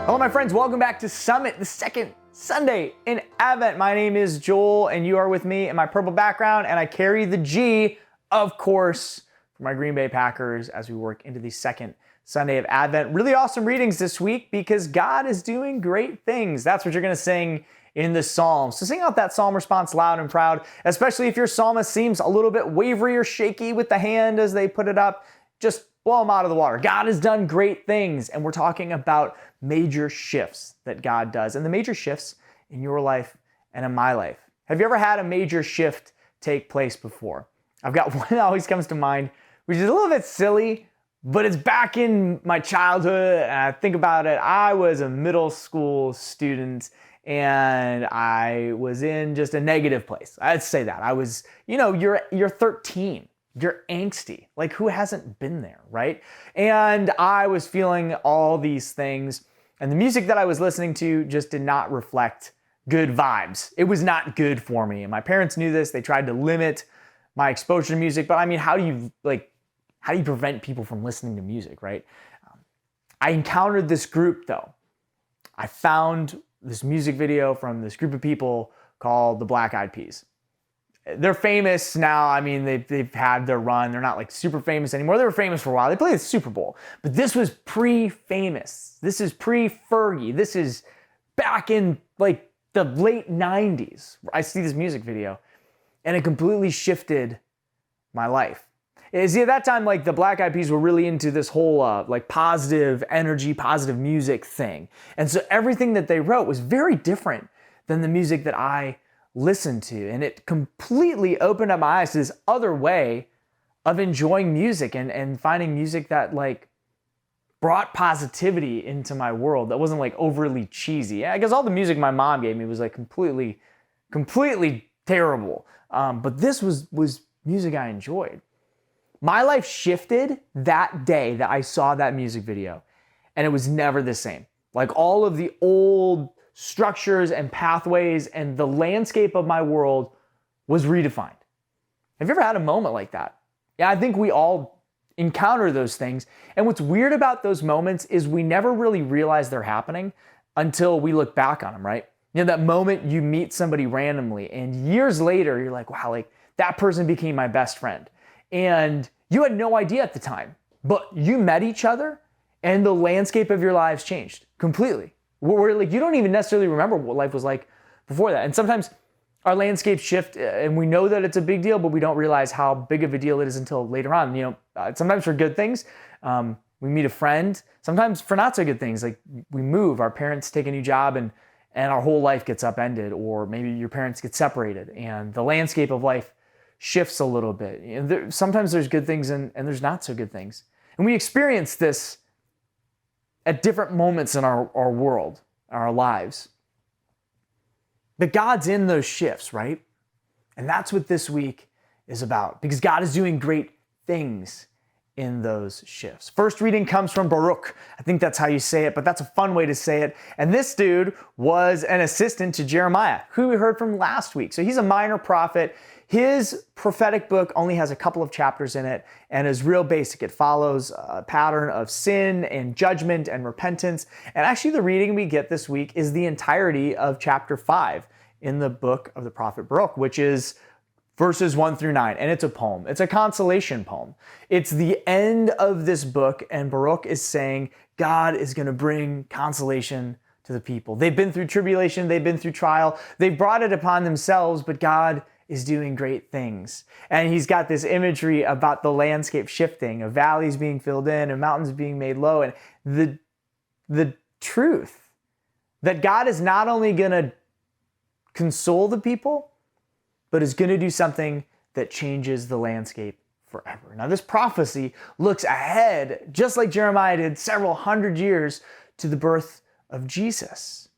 Hello, my friends. Welcome back to Summit, the second Sunday in Advent. My name is Joel, and you are with me in my purple background, and I carry the G, of course, for my Green Bay Packers as we work into the second Sunday of Advent. Really awesome readings this week because God is doing great things. That's what you're going to sing in the Psalms. So sing out that Psalm response loud and proud, especially if your psalmist seems a little bit wavery or shaky with the hand as they put it up. Just blow them out of the water. God has done great things, and we're talking about major shifts that God does, and the major shifts in your life and in my life. Have you ever had a major shift take place before? I've got one that always comes to mind, which is a little bit silly, but it's back in my childhood, and I think about it. I was a middle school student, and I was in just a negative place. I'd say that. I was, you're 13. You're angsty. Like, who hasn't been there, right? And I was feeling all these things, and the music that I was listening to just did not reflect good vibes. It was not good for me. And my parents knew this. They tried to limit my exposure to music, but I mean, how do you prevent people from listening to music, right? I encountered this group though. I found this music video from this group of people called the Black Eyed Peas. They're famous now. I mean, they've had their run. They're not like super famous anymore. They were famous for a while. They played the Super Bowl, but this was pre-famous. This is pre-Fergie. This is back in like the late 90s. I see this music video and it completely shifted my life. See, at that time, like the Black Eyed Peas were really into this whole like positive energy, positive music thing. And so everything that they wrote was very different than the music that I listened to. And it completely opened up my eyes to this other way of enjoying music and finding music that like brought positivity into my world that wasn't like overly cheesy. I guess all the music my mom gave me was like completely terrible. But this was music I enjoyed. My life shifted that day that I saw that music video, and it was never the same. Like all of the old structures and pathways and the landscape of my world was redefined. Have you ever had a moment like that? Yeah, I think we all encounter those things. And what's weird about those moments is we never really realize they're happening until we look back on them, right? You know, that moment you meet somebody randomly and years later, you're like, wow, like that person became my best friend. And you had no idea at the time, but you met each other and the landscape of your lives changed completely. Where like you don't even necessarily remember what life was like before that. And sometimes our landscape shift and we know that it's a big deal, but we don't realize how big of a deal it is until later on. You know, sometimes for good things, we meet a friend, sometimes for not so good things, like we move, our parents take a new job and our whole life gets upended, or maybe your parents get separated and the landscape of life shifts a little bit. You know, sometimes there's good things and there's not so good things. And we experience this at different moments in our world, our lives. But God's in those shifts, right? And that's what this week is about, because God is doing great things in those shifts. First reading comes from Baruch. I think that's how you say it, but that's a fun way to say it. And this dude was an assistant to Jeremiah, who we heard from last week. So he's a minor prophet. His prophetic book only has a couple of chapters in it and is real basic. It follows a pattern of sin and judgment and repentance. And actually the reading we get this week is the entirety of chapter 5 in the book of the prophet Baruch, which is verses 1 through 9. And it's a poem. It's a consolation poem. It's the end of this book, and Baruch is saying God is going to bring consolation to the people. They've been through tribulation. They've been through trial. They've brought it upon themselves, but God is doing great things. And he's got this imagery about the landscape shifting, of valleys being filled in and mountains being made low. And the truth that God is not only going to console the people, but is going to do something that changes the landscape forever. Now, this prophecy looks ahead, just like Jeremiah did, several hundred years to the birth of Jesus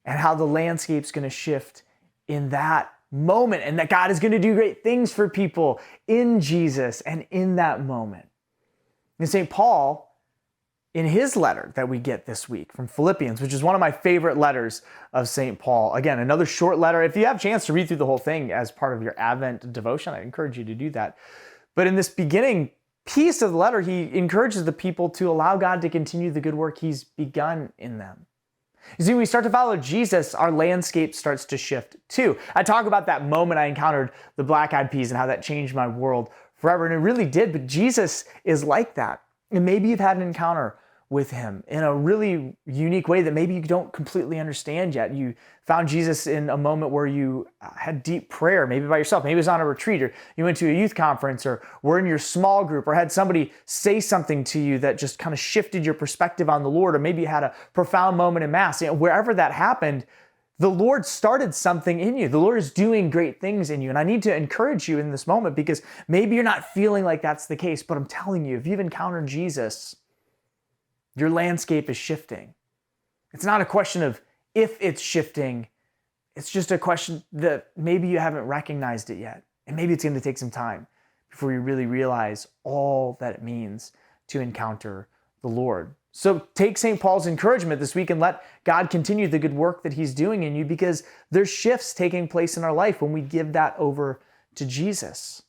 and how the landscape's going to shift in that moment, and that God is going to do great things for people in Jesus and in that moment. And St. Paul, in his letter that we get this week from Philippians, which is one of my favorite letters of St. Paul. Again, another short letter. If you have a chance to read through the whole thing as part of your Advent devotion, I encourage you to do that. But in this beginning piece of the letter, he encourages the people to allow God to continue the good work he's begun in them. You see, when we start to follow Jesus, our landscape starts to shift too. I talk about that moment I encountered the Black Eyed Peas and how that changed my world forever, and it really did, but Jesus is like that. And maybe you've had an encounter with him in a really unique way that maybe you don't completely understand yet. You found Jesus in a moment where you had deep prayer, maybe by yourself. Maybe it was on a retreat, or you went to a youth conference, or were in your small group, or had somebody say something to you that just kind of shifted your perspective on the Lord, or maybe you had a profound moment in Mass. Wherever that happened, the Lord started something in you. The Lord is doing great things in you. And I need to encourage you in this moment, because maybe you're not feeling like that's the case, but I'm telling you, if you've encountered Jesus, your landscape is shifting. It's not a question of if it's shifting. It's just a question that maybe you haven't recognized it yet. And maybe it's going to take some time before you really realize all that it means to encounter the Lord. So take St. Paul's encouragement this week and let God continue the good work that he's doing in you, because there's shifts taking place in our life when we give that over to Jesus.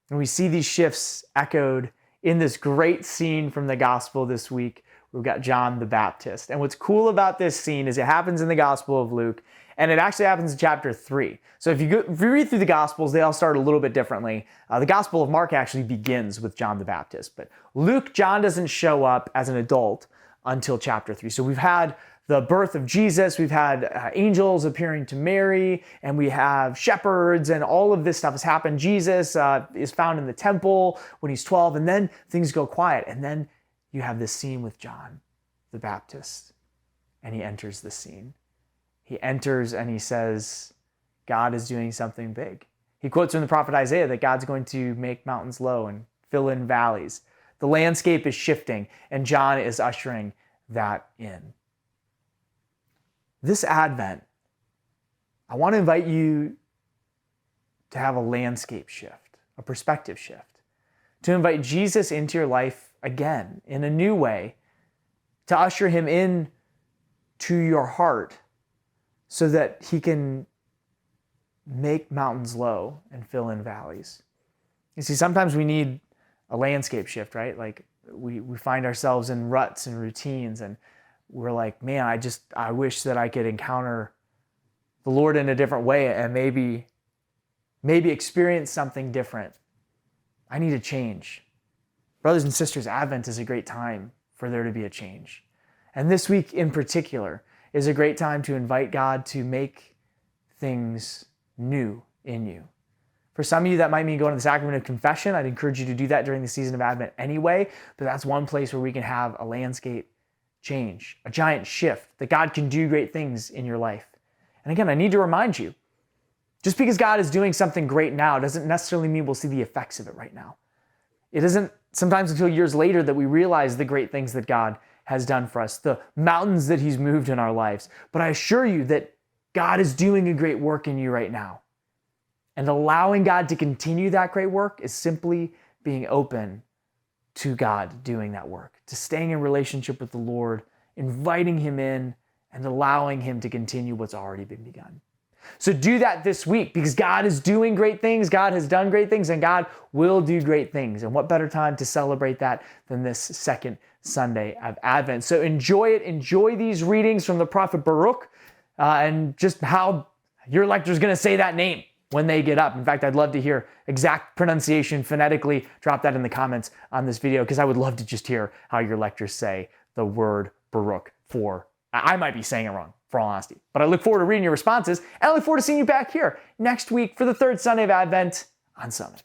And we see these shifts echoed in this great scene from the gospel this week. We've got John the Baptist. And what's cool about this scene is it happens in the Gospel of Luke, and it actually happens in chapter 3. So if you read through the Gospels, they all start a little bit differently. The Gospel of Mark actually begins with John the Baptist, but Luke, John doesn't show up as an adult until chapter 3. So we've had the birth of Jesus, we've had angels appearing to Mary, and we have shepherds, and all of this stuff has happened. Jesus is found in the temple when he's 12, and then things go quiet. And then you have this scene with John the Baptist, and he enters the scene. He enters and he says, God is doing something big. He quotes from the prophet Isaiah that God's going to make mountains low and fill in valleys. The landscape is shifting, and John is ushering that in. This Advent, I want to invite you to have a landscape shift, a perspective shift, to invite Jesus into your life again in a new way, to usher him in to your heart so that he can make mountains low and fill in valleys. You see, sometimes we need a landscape shift, right? Like we find ourselves in ruts and routines, and we're like, man, I wish that I could encounter the Lord in a different way and maybe experience something different. I need a change. Brothers and sisters, Advent is a great time for there to be a change. And this week in particular is a great time to invite God to make things new in you. For some of you, that might mean going to the sacrament of confession. I'd encourage you to do that during the season of Advent anyway, but that's one place where we can have a landscape change, a giant shift, that God can do great things in your life. And again, I need to remind you, just because God is doing something great now doesn't necessarily mean we'll see the effects of it right now. It isn't sometimes until years later that we realize the great things that God has done for us, the mountains that he's moved in our lives. But I assure you that God is doing a great work in you right now. And allowing God to continue that great work is simply being open to God doing that work, to staying in relationship with the Lord, inviting him in, and allowing him to continue what's already been begun. So do that this week, because God is doing great things, God has done great things, and God will do great things. And what better time to celebrate that than this second Sunday of Advent? So enjoy it. Enjoy these readings from the prophet Baruch, and just how your lector is going to say that name when they get up. In fact, I'd love to hear exact pronunciation phonetically. Drop that in the comments on this video, because I would love to just hear how your lectors say the word Baruch. I might be saying it wrong, for all honesty. But I look forward to reading your responses, and I look forward to seeing you back here next week for the third Sunday of Advent on Summit.